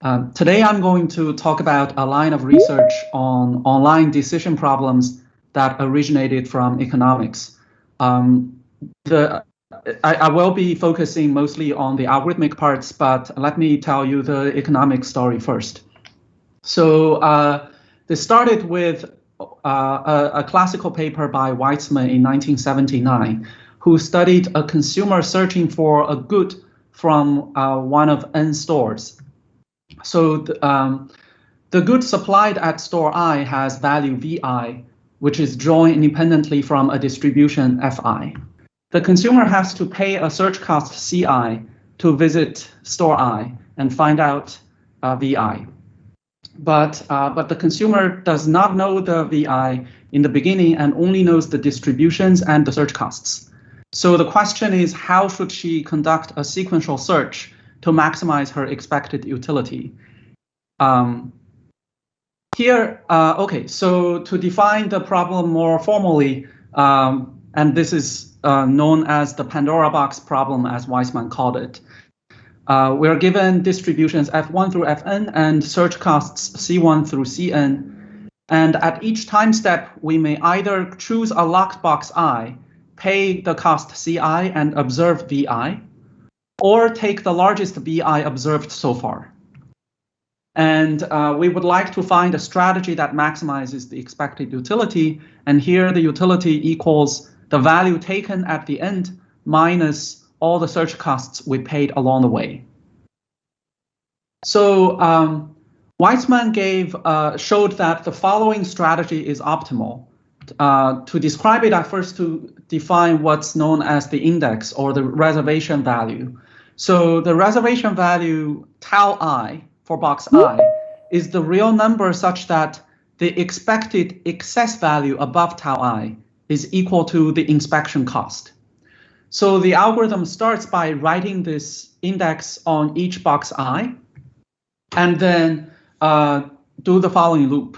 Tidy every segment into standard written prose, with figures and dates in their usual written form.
Today I'm going to talk about a line of research on online decision problems that originated from economics. I will be focusing mostly on the algorithmic parts, but let me tell you the economic story first. So this started with a classical paper by Weizmann in 1979, who studied a consumer searching for a good from one of N stores. So the good supplied at store I has value Vi, which is drawn independently from a distribution Fi. The consumer has to pay a search cost Ci to visit store I and find out Vi. But the consumer does not know the Vi in the beginning and only knows the distributions and the search costs. So the question is, how should she conduct a sequential search to maximize her expected utility? Okay, so to define the problem more formally, and this is known as the Pandora box problem, as Weizmann called it. We're given distributions F1 through Fn and search costs C1 through Cn. And at each time step, we may either choose a locked box I, pay the cost Ci and observe Vi, or take the largest Vi observed so far. And we would like to find a strategy that maximizes the expected utility. And here the utility equals the value taken at the end minus all the search costs we paid along the way. So Weizmann showed that the following strategy is optimal. To describe it, I first to define what's known as the index or the reservation value. So the reservation value tau I for box I is the real number such that the expected excess value above tau I is equal to the inspection cost. So the algorithm starts by writing this index on each box I and then do the following loop.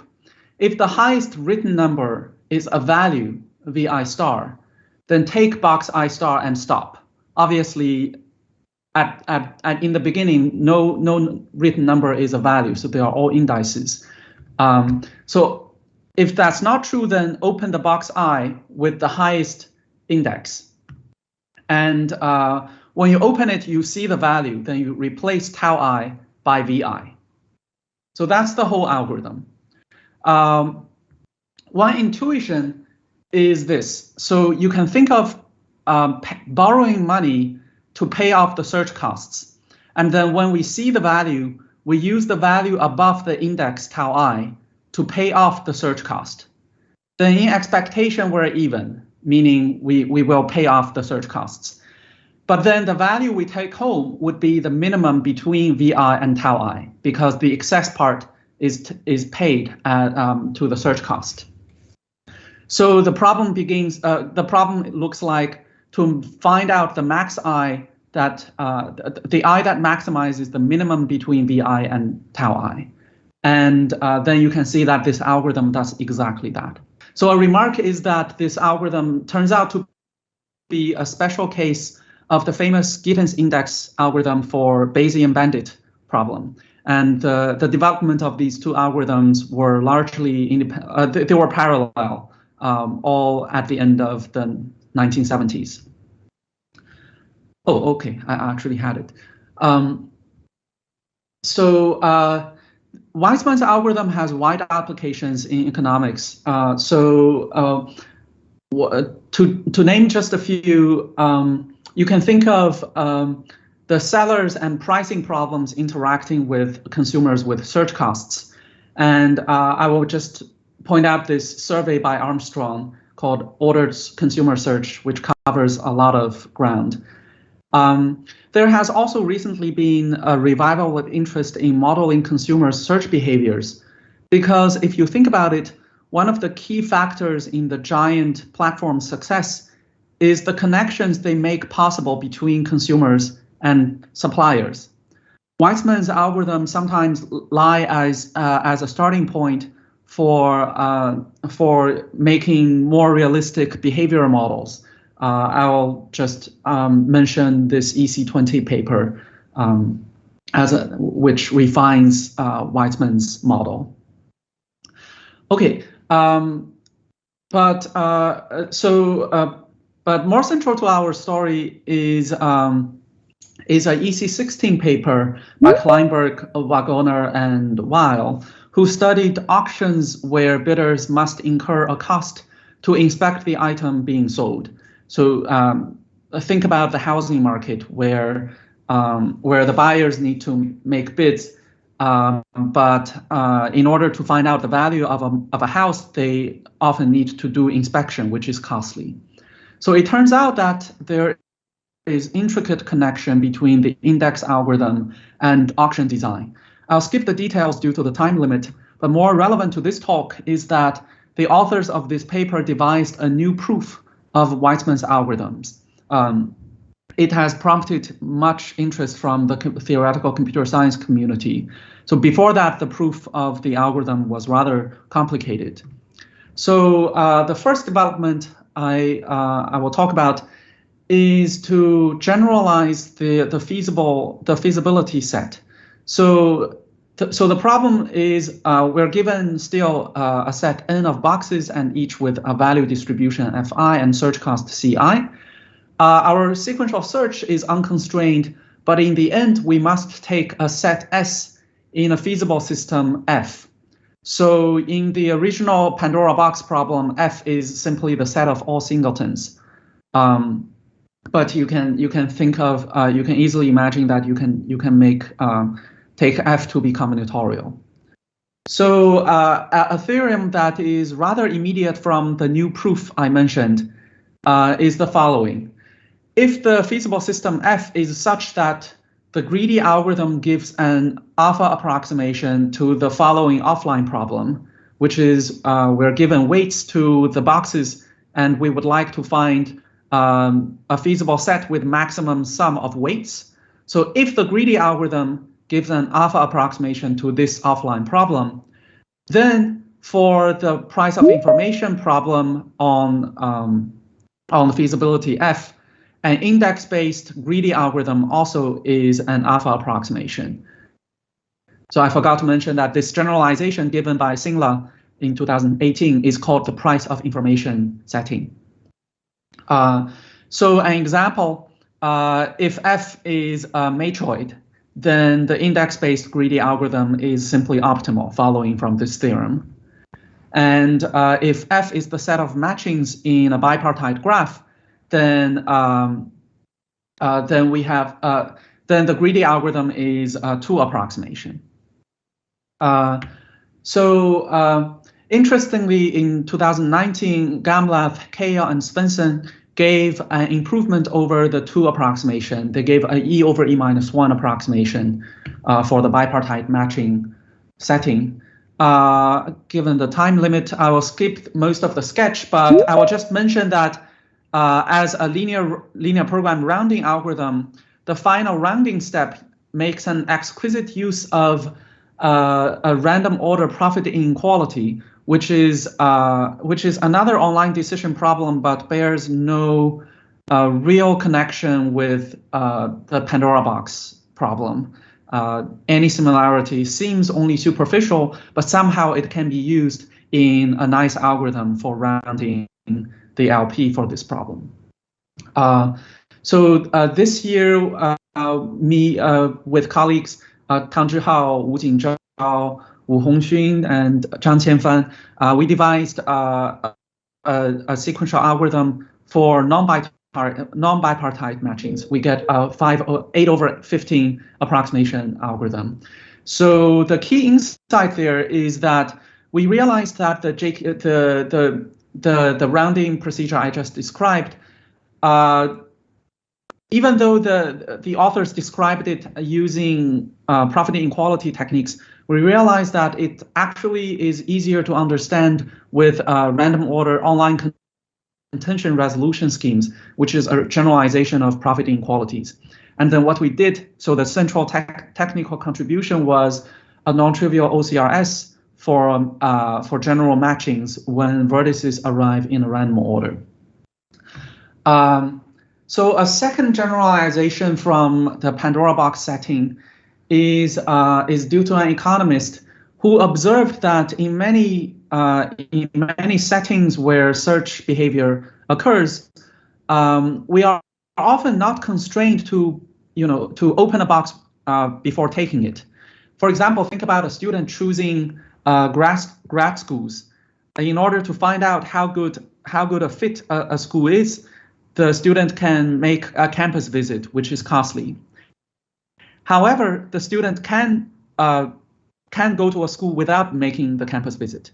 If the highest written number is a value, Vi star, then take box I star and stop. Obviously, in the beginning, no written number is a value, so they are all indices. So if that's not true, then open the box I with the highest index. And when you open it, you see the value, then you replace tau I by Vi. So that's the whole algorithm. One intuition is this. So you can think of borrowing money to pay off the search costs. And then when we see the value, we use the value above the index tau I to pay off the search cost. Then in expectation, we're even, meaning we will pay off the search costs. But then the value we take home would be the minimum between Vi and tau I, because the excess part is paid to the search cost. So the problem begins, the problem looks like to find out the max I that the I that maximizes the minimum between Vi and tau I. And then you can see that this algorithm does exactly that. So a remark is that this algorithm turns out to be a special case of the famous Gittins index algorithm for Bayesian bandit problem. And the development of these two algorithms were largely independent, they were parallel, all at the end of the 1970s. Oh, okay, I actually had it. Weizmann's algorithm has wide applications in economics. To name just a few, you can think of the sellers and pricing problems interacting with consumers with search costs. And I will just point out this survey by Armstrong called Ordered Consumer Search, which covers a lot of ground. There has also recently been a revival of interest in modeling consumer search behaviors, because if you think about it, one of the key factors in the giant platform's success is the connections they make possible between consumers and suppliers. Weizmann's algorithm sometimes lie as a starting point for making more realistic behavioral models. I'll just mention this EC20 paper which refines Weizmann's model. Okay, but more central to our story is a EC16 paper by Kleinberg, Wagoner, and Weil, who studied auctions where bidders must incur a cost to inspect the item being sold. So think about the housing market where the buyers need to make bids, but in order to find out the value of a house, they often need to do inspection, which is costly. So it turns out that there is intricate connection between the index algorithm and auction design. I'll skip the details due to the time limit, but more relevant to this talk is that the authors of this paper devised a new proof of Weizmann's algorithms. It has prompted much interest from the theoretical computer science community. So before that, the proof of the algorithm was rather complicated. So the first development I will talk about is to generalize the feasibility set. So the problem is we're given still a set n of boxes, and each with a value distribution fi and search cost ci. Our sequential search is unconstrained, but in the end, we must take a set S in a feasible system F. So in the original Pandora box problem, F is simply the set of all singletons. But you can think of you can easily imagine that you can make take F to be combinatorial. So a theorem that is rather immediate from the new proof I mentioned is the following. If the feasible system F is such that the greedy algorithm gives an alpha approximation to the following offline problem, which is we're given weights to the boxes and we would like to find a feasible set with maximum sum of weights. So if the greedy algorithm gives an alpha approximation to this offline problem, then for the price of information problem on feasibility F, an index-based greedy algorithm also is an alpha approximation. So I forgot to mention that this generalization given by Singla in 2018 is called the price of information setting. So an example, if F is a matroid, then the index-based greedy algorithm is simply optimal, following from this theorem. And if F is the set of matchings in a bipartite graph, then we have then the greedy algorithm is a 2 approximation. Interestingly, in 2019, Gamlath, Kaya, and Svensson gave an improvement over the 2 approximation. They gave an E over E minus 1 approximation for the bipartite matching setting. Given the time limit, I will skip most of the sketch, but I will just mention that as a linear program rounding algorithm, the final rounding step makes an exquisite use of a random order profit inequality, which is another online decision problem, but bears no real connection with the Pandora box problem. Any similarity seems only superficial, but somehow it can be used in a nice algorithm for rounding the LP for this problem. This year, me with colleagues Tang Zhihao, Wu Jingzhao, Wu Hongxun, and Zhang Qianfan, we devised a sequential algorithm for non-bipartite matchings. We get a 8 over 15 approximation algorithm. So the key insight there is that we realized that the rounding procedure I just described, even though the authors described it using profit inequality techniques, we realized that it actually is easier to understand with random order online contention resolution schemes, which is a generalization of profit inequalities. And then what we did, so the central technical contribution was a non-trivial OCRS for general matchings when vertices arrive in a random order. So a second generalization from the Pandora box setting is due to an economist who observed that in many settings where search behavior occurs, we are often not constrained to open a box before taking it. For example, think about a student choosing grad schools. In order to find out how good a fit a school is, the student can make a campus visit, which is costly. However, the student can go to a school without making the campus visit.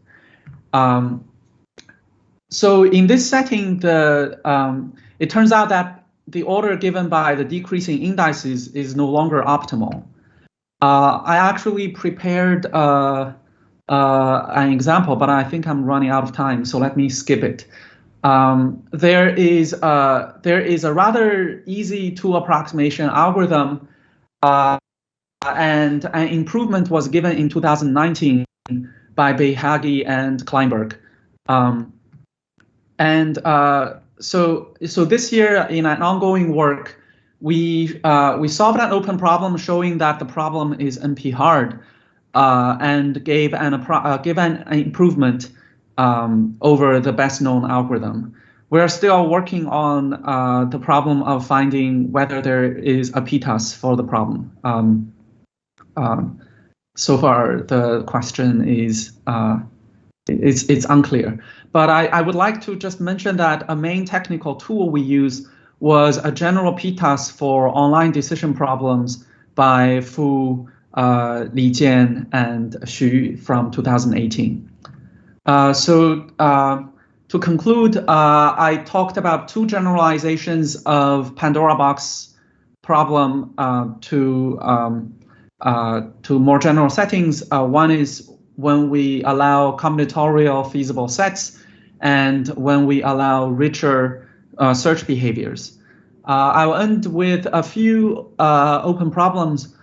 So in this setting, it turns out that the order given by the decreasing indices is no longer optimal. I actually prepared an example, but I think I'm running out of time, so let me skip it. There is a rather easy tool approximation algorithm, and an improvement was given in 2019 by Beihagi and Kleinberg. So this year, in an ongoing work, we solved an open problem showing that the problem is NP hard, and gave an improvement over the best known algorithm. We're still working on the problem of finding whether there is a p-TAS for the problem. So far, the question is it's unclear. But I would like to just mention that a main technical tool we use was a general p-TAS for online decision problems by Fu, Li Jian, and Xu from 2018. To conclude, I talked about two generalizations of Pandora box problem to more general settings. One is when we allow combinatorial feasible sets, and when we allow richer search behaviors. I'll end with a few open problems.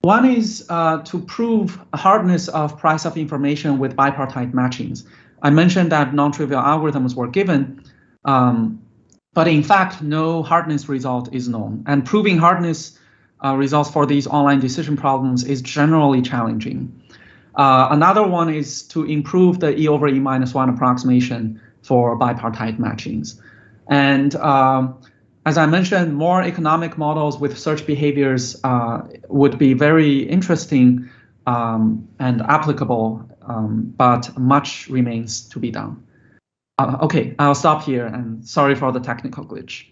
One is to prove hardness of price of information with bipartite matchings. I mentioned that non-trivial algorithms were given, but in fact, no hardness result is known. And proving hardness results for these online decision problems is generally challenging. Another one is to improve the E over E minus 1 approximation for bipartite matchings. And as I mentioned, more economic models with search behaviors would be very interesting and applicable, but much remains to be done. Okay, I'll stop here, and sorry for the technical glitch.